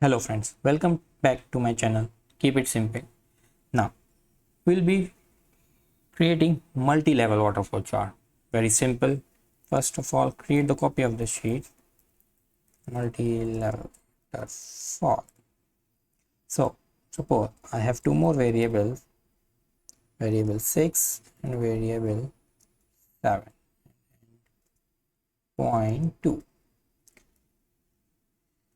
Hello friends, welcome back to my channel. Keep it simple. Now, we'll be creating multi-level waterfall chart. Very simple. First of all, create the copy of the sheet. Multi-level waterfall. So, suppose I have two more variables, variable 6 and variable 7.2.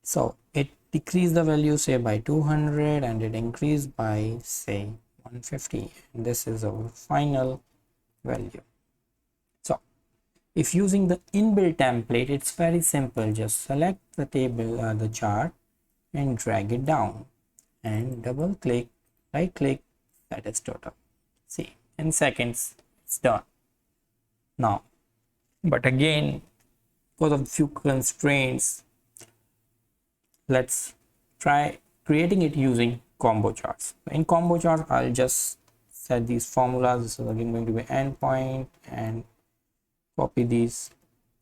So it decreased the value say by 200 and it increased by say 150, and this is our final value. So if using the inbuilt template, it's very simple. Just select the table the chart and drag it down and double click, right click, that is total. See, in seconds it's done. Now, but again, because of few constraints, let's try creating it using combo charts. In combo chart, I'll just set these formulas. This is again going to be endpoint and copy these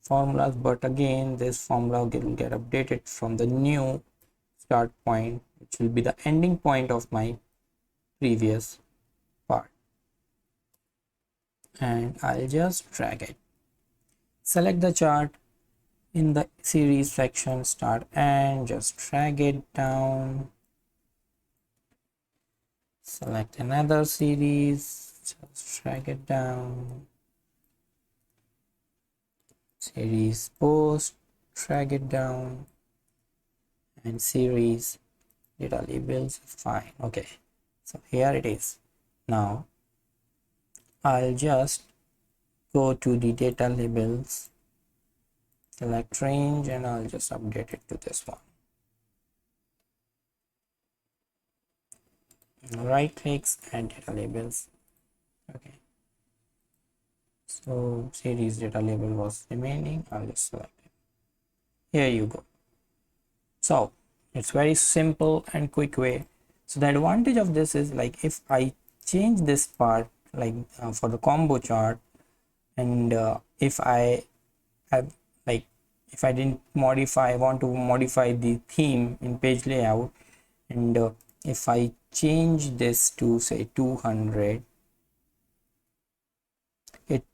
formulas, but again this formula will get updated from the new start point, which will be the ending point of my previous part, and I'll just drag it. Select the chart in the series section, start and just drag it down. Select another series, just drag it down. Series post, drag it down, and series data labels, fine. Okay, so here it is. Now I'll just go to the data labels, select range, and I'll just update it to this one. Right clicks and data labels. Okay, so series data label was remaining. I'll just select it. Here you go. So it's very simple and quick way. So the advantage of this is, like, if I change this part, like for the combo chart, and if I have, like, if I didn't modify, I want to modify the theme in page layout, and if I change this to say 200, it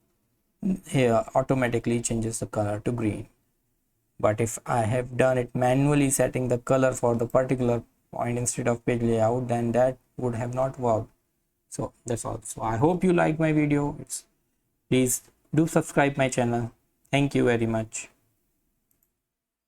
here automatically changes the color to green. But if I have done it manually, setting the color for the particular point instead of page layout, then that would have not worked. So that's all. So I hope you like my video. Please do subscribe my channel. Thank you very much.